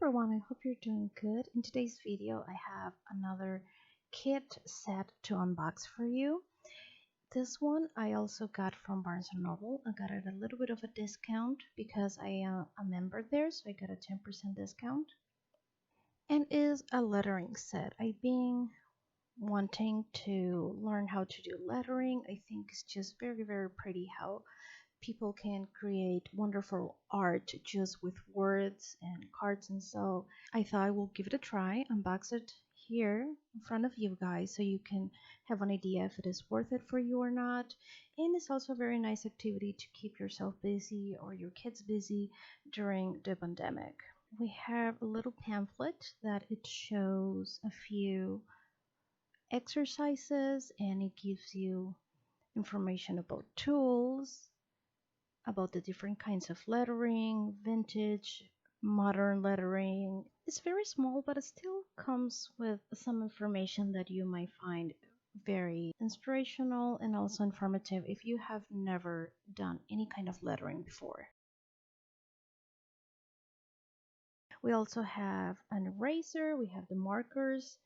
everyone, I hope you're doing good. In today's video, I have another kit set to unbox for you. This one I also got from Barnes & Noble. I got it a little bit of a discount because I am a member there, so I got a 10% discount. And is a lettering set. I've been wanting to learn how to do lettering. I think it's just very pretty how people can create wonderful art just with words and cards, and so I thought I will give it a try, unbox it here in front of you guys so you can have an idea if it is worth it for you or not. And it's also a very nice activity to keep yourself busy or your kids busy during the pandemic. We have a little pamphlet that it shows a few exercises, and it gives you information about tools, about the different kinds of lettering, vintage, modern lettering. It's very small, but it still comes with some information that you might find very inspirational and also informative if you have never done any kind of lettering before. We also have an eraser, we have the markers,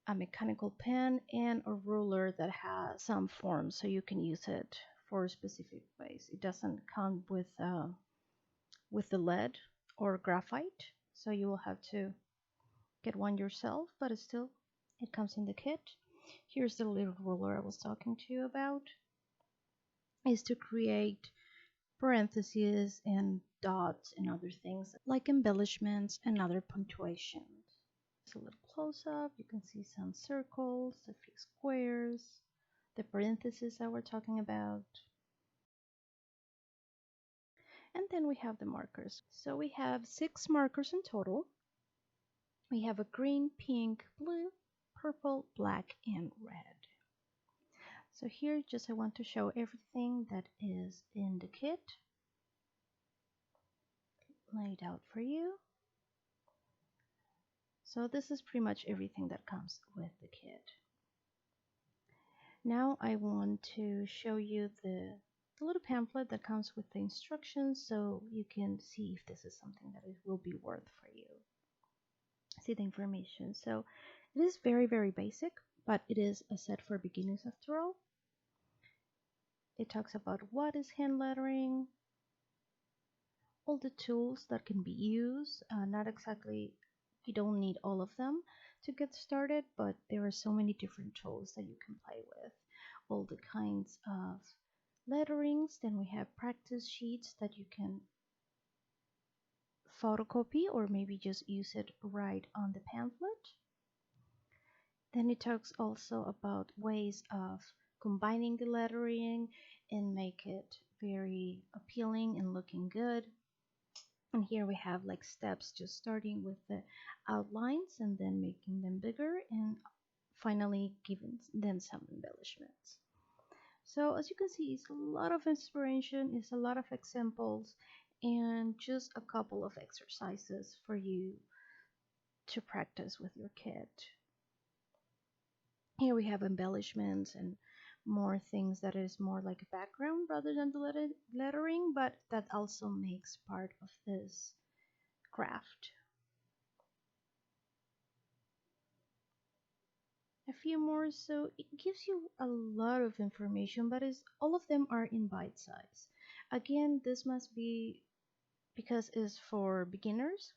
a mechanical pen, and a ruler that has some forms so you can use it for specific ways. It doesn't come with the lead or graphite, so you will have to get one yourself, but it comes in the kit. Here's the little ruler I was talking to you about. Is to create parentheses and dots and other things like embellishments and other punctuations. It's a little close up. You can see some circles, a few squares, the parentheses that we're talking about. And then we have the markers. So we have 6 markers in total. We have a green, pink, blue, purple, black, and red. So here just I want to show everything that is in the kit laid out for you. So this is pretty much everything that comes with the kit. Now I want to show you the little pamphlet that comes with the instructions so you can see if this is something that it will be worth for you. See the information. So it is very basic, but it is a set for beginners after all. It talks about what is hand lettering, all the tools that can be used, not exactly, you don't need all of them to get started, but there are so many different tools that you can play with, all the kinds of letterings. Then we have practice sheets that you can photocopy or maybe just use it right on the pamphlet. Then it talks also about ways of combining the lettering and make it very appealing and looking good. And here we have like steps, just starting with the outlines and then making them bigger and finally giving them some embellishments. So as you can see, it's a lot of inspiration, it's a lot of examples, and just a couple of exercises for you to practice with your kid. Here we have embellishments and more things that is more like a background rather than the lettering, but that also makes part of this craft. A few more, so it gives you a lot of information, but all of them are in bite size. Again, this must be because it's for beginners,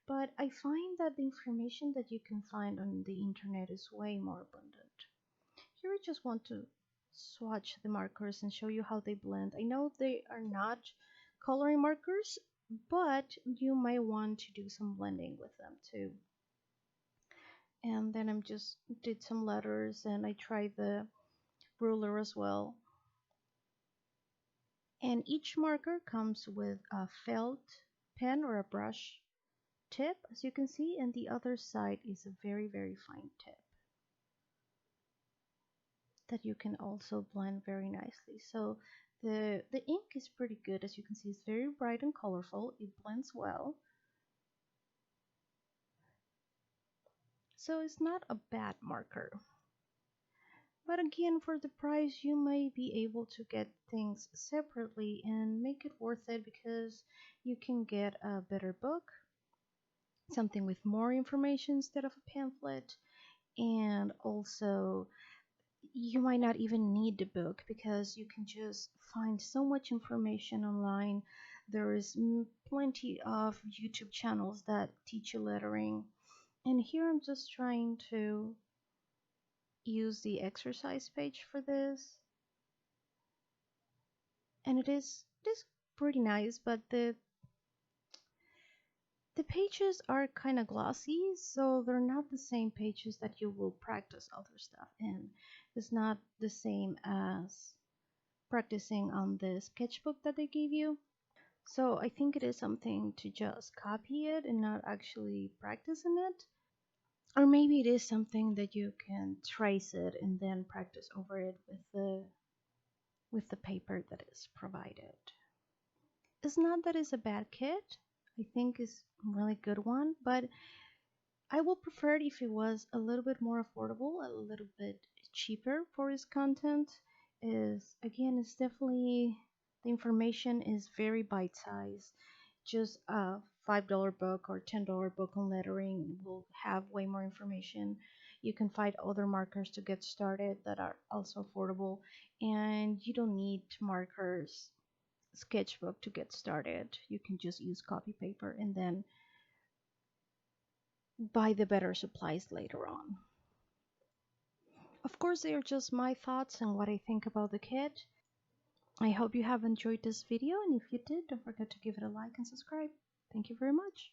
but I find that the information that you can find on the internet is way more abundant. Here I just want to swatch the markers and show you how they blend. I know they are not coloring markers, but you might want to do some blending with them too. And then I just did some letters and I tried the ruler as well. And each marker comes with a felt pen or a brush tip, as you can see, and the other side is a very fine tip that you can also blend very nicely. So the ink is pretty good. As you can see, it's very bright and colorful. It blends well. So it's not a bad marker. But again, for the price, you may be able to get things separately and make it worth it because you can get a better book something with more information instead of a pamphlet. And also, you might not even need the book because you can just find so much information online. There is plenty of YouTube channels that teach you lettering. And here I'm just trying to use the exercise page for this. And it is pretty nice, but the pages are kind of glossy, so they're not the same pages that you will practice other stuff in. It's not the same as practicing on the sketchbook that they gave you. So I think it is something to just copy it and not actually practice in it. Or maybe it is something that you can trace it and then practice over it with the paper that is provided. It's not that it's a bad kit. I think it's a really good one, but I will prefer it if it was a little bit more affordable, a little bit cheaper for its content. Is again, it's definitely the information is very bite sized. Just a $5 book or $10 book on lettering will have way more information. You can find other markers to get started that are also affordable, and you don't need markers sketchbook to get started. You can just use copy paper and then buy the better supplies later on. Of course, they are just my thoughts and what I think about the kit. I hope you have enjoyed this video, and if you did, don't forget to give it a like and subscribe. Thank you very much.